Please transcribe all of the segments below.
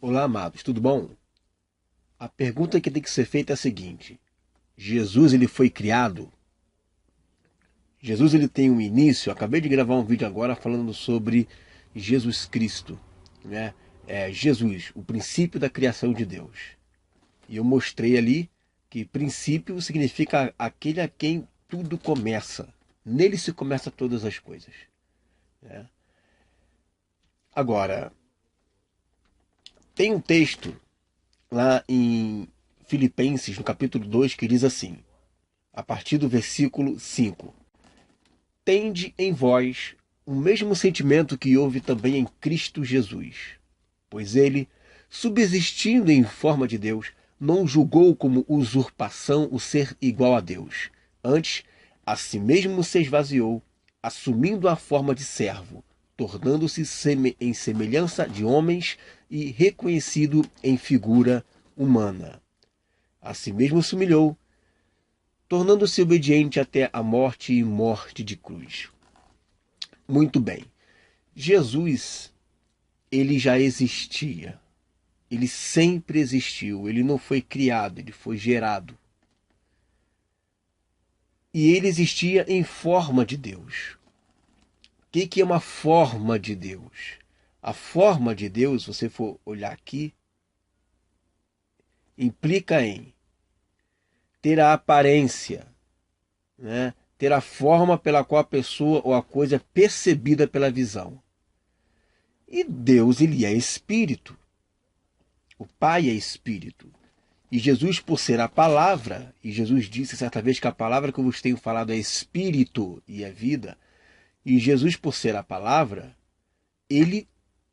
Olá, amados, tudo bom? A pergunta que tem que ser feita é a seguinte: Jesus ele foi criado? Jesus ele tem um início? Eu acabei de gravar um vídeo agora falando sobre Jesus Cristo, né? Jesus, o princípio da criação de Deus. E eu mostrei ali que princípio significa aquele a quem tudo começa. Nele se começa todas as coisas, né? Agora, tem um texto lá em Filipenses, no capítulo 2, que diz assim, a partir do versículo 5: Tende em vós o mesmo sentimento que houve também em Cristo Jesus, pois ele, subsistindo em forma de Deus, não julgou como usurpação o ser igual a Deus. Antes, a si mesmo se esvaziou, assumindo a forma de servo, tornando-se em semelhança de homens e reconhecido em figura humana. A si mesmo se humilhou, tornando-se obediente até a morte e morte de cruz. Muito bem. Jesus, ele já existia. Ele sempre existiu. Ele não foi criado, ele foi gerado. E ele existia em forma de Deus. O que é uma forma de Deus? A forma de Deus, se você for olhar aqui, implica em ter a aparência, né? Ter a forma pela qual a pessoa ou a coisa é percebida pela visão. E Deus, ele é espírito. O Pai é espírito. E Jesus, por ser a palavra, e Jesus disse certa vez que a palavra que eu vos tenho falado é espírito e é vida, e Jesus, por ser a palavra, ele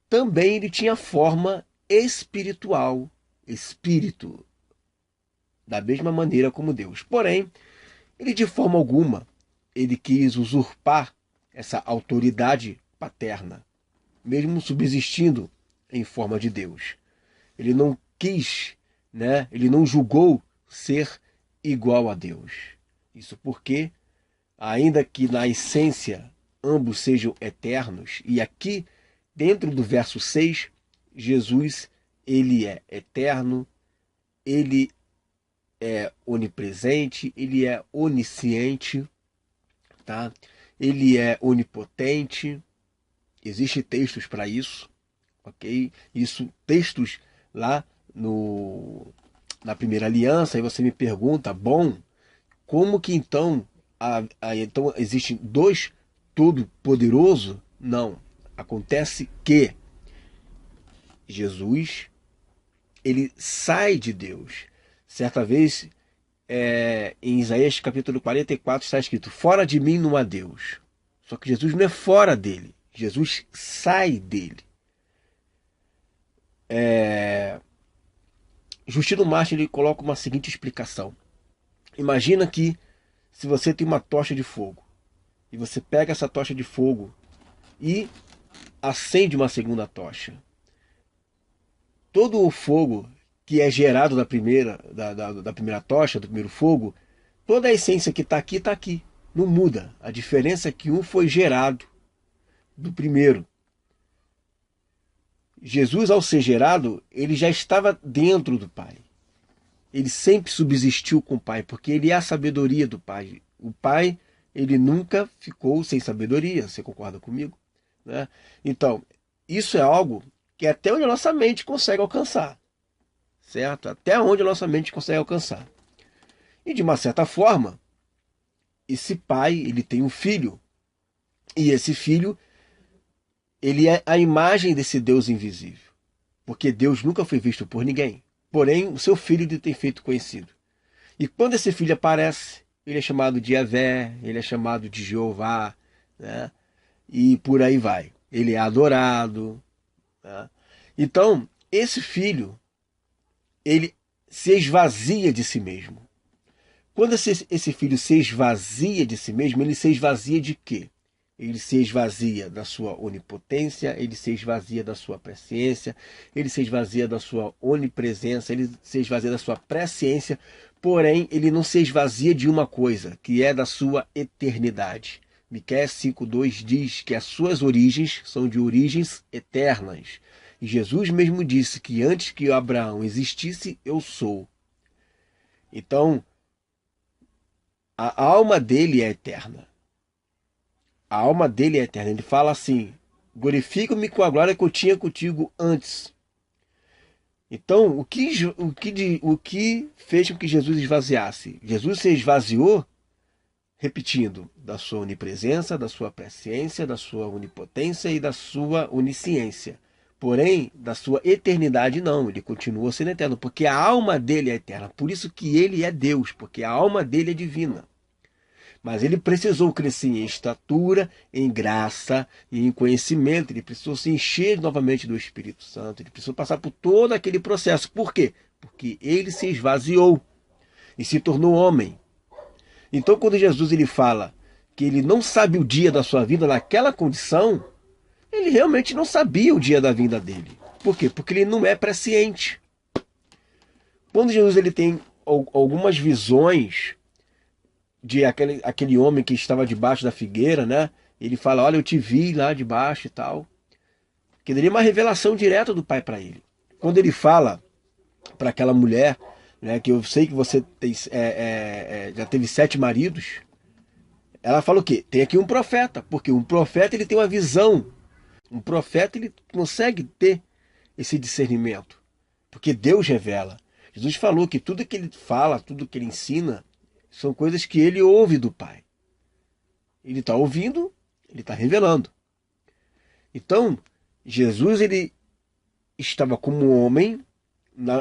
também ele tinha forma espiritual, espírito, da mesma maneira como Deus. Porém, ele de forma alguma, ele quis usurpar essa autoridade paterna, mesmo subsistindo em forma de Deus. Ele não quis, né? Ele não julgou ser igual a Deus. Isso porque, ainda que na essência ambos sejam eternos, e aqui dentro do verso 6, Jesus, ele é eterno, ele é onipresente, ele é onisciente, tá? Ele é onipotente. Existem textos para isso, ok? Isso, textos lá na primeira aliança, aí você me pergunta, bom, como que então, então existem dois todo-poderoso? Não. Acontece que Jesus, ele sai de Deus. Certa vez, em Isaías capítulo 44 está escrito, fora de mim não há Deus. Só que Jesus não é fora dele, Jesus sai dele. Justino Martin ele coloca uma seguinte explicação. Imagina que se você tem uma tocha de fogo, e você pega essa tocha de fogo e acende uma segunda tocha. Todo o fogo que é gerado da primeira tocha, do primeiro fogo, toda a essência que está aqui, está aqui. Não muda. A diferença é que um foi gerado do primeiro. Jesus, ao ser gerado, ele já estava dentro do Pai. Ele sempre subsistiu com o Pai, porque ele é a sabedoria do Pai. O Pai, ele nunca ficou sem sabedoria. Você concorda comigo? Né? Então, isso é algo que até onde a nossa mente consegue alcançar. Certo? Até onde a nossa mente consegue alcançar. E de uma certa forma, esse pai, ele tem um filho. E esse filho, ele é a imagem desse Deus invisível. Porque Deus nunca foi visto por ninguém. Porém, o seu filho ele tem feito conhecido. E quando esse filho aparece, ele é chamado de Yahvé, ele é chamado de Jeová, né? E por aí vai. Ele é adorado. Né? Então, esse filho, ele se esvazia de si mesmo. Quando esse filho se esvazia de si mesmo, ele se esvazia de quê? Ele se esvazia da sua onipotência, ele se esvazia da sua presciência, ele se esvazia da sua onipresença, ele se esvazia da sua presciência, porém ele não se esvazia de uma coisa, que é da sua eternidade. Miqueias 5:2 diz que as suas origens são de origens eternas. E Jesus mesmo disse que antes que Abraão existisse, eu sou. Então, a alma dele é eterna. A alma dele é eterna. Ele fala assim: glorifica-me com a glória que eu tinha contigo antes. Então, o que fez com que Jesus esvaziasse? Jesus se esvaziou, repetindo, da sua onipresença, da sua presciência, da sua onipotência e da sua onisciência. Porém, da sua eternidade não, ele continua sendo eterno, porque a alma dele é eterna. Por isso que ele é Deus, porque a alma dele é divina. Mas ele precisou crescer em estatura, em graça e em conhecimento. Ele precisou se encher novamente do Espírito Santo. Ele precisou passar por todo aquele processo. Por quê? Porque ele se esvaziou e se tornou homem. Então, quando Jesus ele fala que ele não sabe o dia da sua vida naquela condição, ele realmente não sabia o dia da vinda dele. Por quê? Porque ele não é presciente. Quando Jesus ele tem algumas visões de aquele homem que estava debaixo da figueira, né? Ele fala: olha, eu te vi lá debaixo e tal. Que daria uma revelação direta do Pai para ele. Quando ele fala para aquela mulher, né, que eu sei que você já teve 7 maridos, ela fala o quê? Tem aqui um profeta, porque um profeta ele tem uma visão. Um profeta ele consegue ter esse discernimento, porque Deus revela. Jesus falou que tudo que ele fala, tudo que ele ensina, são coisas que ele ouve do Pai. Ele está ouvindo, ele está revelando. Então, Jesus ele estava como homem,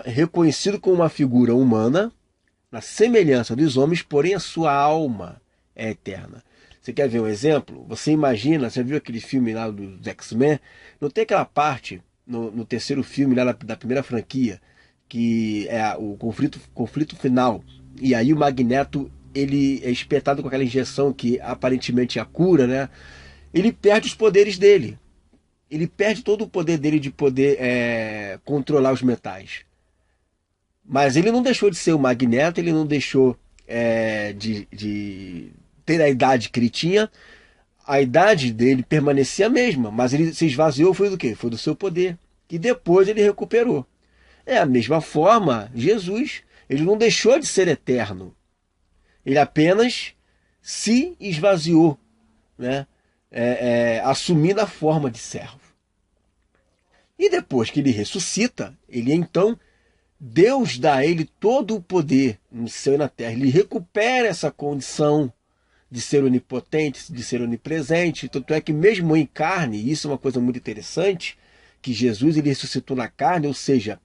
reconhecido como uma figura humana, na semelhança dos homens, porém a sua alma é eterna. Você quer ver um exemplo? Você imagina, você viu aquele filme lá dos X-Men? Não tem aquela parte, no terceiro filme lá da primeira franquia, que é o conflito final. E aí o Magneto, ele é espetado com aquela injeção que aparentemente é a cura, né? Ele perde os poderes dele. Ele perde todo o poder dele de poder controlar os metais. Mas ele não deixou de ser o Magneto, ele não deixou de ter a idade que ele tinha. A idade dele permanecia a mesma, mas ele se esvaziou, foi do quê? Foi do seu poder. E depois ele recuperou. É a mesma forma, Jesus, ele não deixou de ser eterno. Ele apenas se esvaziou, né? Assumindo a forma de servo. E depois que ele ressuscita, ele então, Deus dá a ele todo o poder no céu e na terra. Ele recupera essa condição de ser onipotente, de ser onipresente. Tanto é que mesmo em carne, e isso é uma coisa muito interessante, que Jesus ele ressuscitou na carne, ou seja,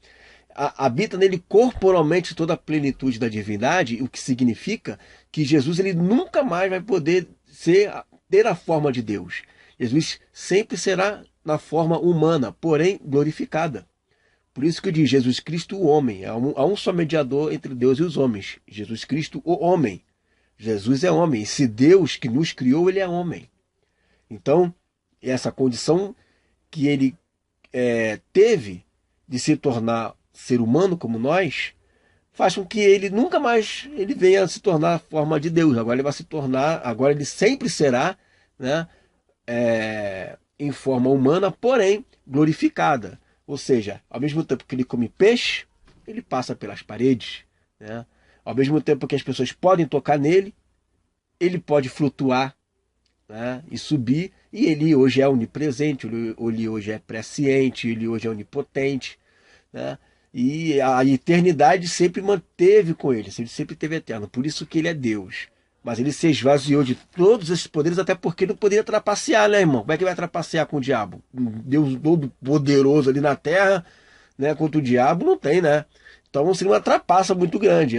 habita nele corporalmente toda a plenitude da divindade, o que significa que Jesus ele nunca mais vai poder ter a forma de Deus. Jesus sempre será na forma humana, porém glorificada. Por isso que diz Jesus Cristo o homem. Há um só mediador entre Deus e os homens. Jesus Cristo o homem. Jesus é homem. E se Deus que nos criou, ele é homem. Então, essa condição que ele teve de se tornar ser humano como nós, faz com que ele nunca mais ele venha a se tornar a forma de Deus. Agora ele vai se tornar, agora ele sempre será, né, em forma humana, porém glorificada. Ou seja, ao mesmo tempo que ele come peixe, ele passa pelas paredes, né? Ao mesmo tempo que as pessoas podem tocar nele, ele pode flutuar, né, e subir, e ele hoje é onipresente, ele hoje é presciente, ele hoje é onipotente, né? E a eternidade sempre manteve com ele, ele sempre teve eterno, por isso que ele é Deus. Mas ele se esvaziou de todos esses poderes, até porque não poderia trapacear, né, irmão? Como é que vai trapacear com o diabo? Um Deus todo poderoso ali na terra, né, contra o diabo, não tem, né? Então seria uma trapaça muito grande.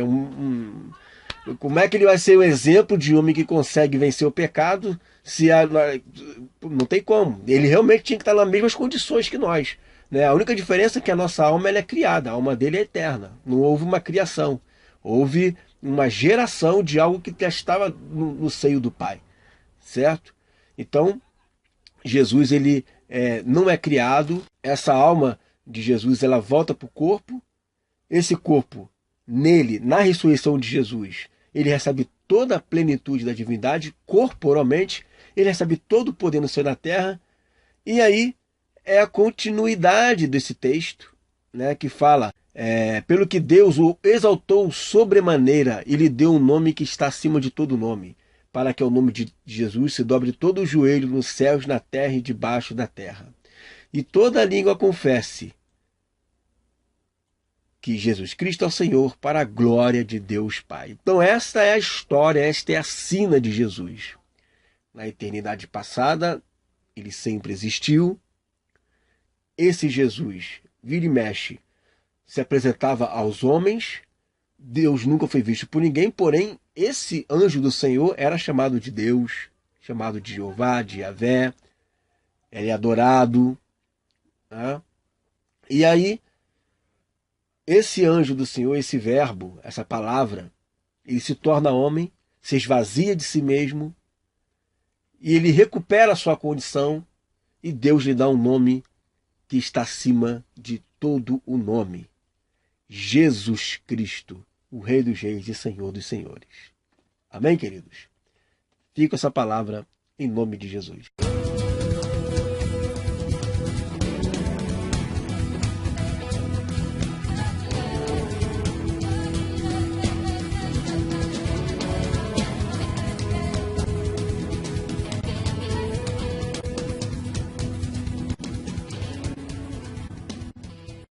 Como é que ele vai ser um exemplo de homem que consegue vencer o pecado se não tem como? Ele realmente tinha que estar nas mesmas condições que nós, né? A única diferença é que a nossa alma ela é criada, a alma dele é eterna. Não houve uma criação, houve uma geração de algo que já estava no seio do Pai, certo? Então, Jesus ele não é criado, essa alma de Jesus ela volta para o corpo, esse corpo, nele, na ressurreição de Jesus, ele recebe toda a plenitude da divindade, corporalmente, ele recebe todo o poder no céu e na terra, e aí é a continuidade desse texto, né, que fala, pelo que Deus o exaltou sobremaneira e lhe deu um nome que está acima de todo nome, para que ao nome de Jesus se dobre todo o joelho nos céus, na terra e debaixo da terra. E toda língua confesse que Jesus Cristo é o Senhor, para a glória de Deus Pai. Então esta é a história, esta é a sina de Jesus. Na eternidade passada, ele sempre existiu. Esse Jesus, vira e mexe, se apresentava aos homens. Deus nunca foi visto por ninguém, porém, esse anjo do Senhor era chamado de Deus, chamado de Jeová, de Yahvé. Ele é adorado. Né? E aí, esse anjo do Senhor, esse verbo, essa palavra, ele se torna homem, se esvazia de si mesmo, e ele recupera a sua condição, e Deus lhe dá um nome que está acima de todo o nome. Jesus Cristo, o Rei dos Reis e Senhor dos Senhores. Amém, queridos? Fica essa palavra em nome de Jesus.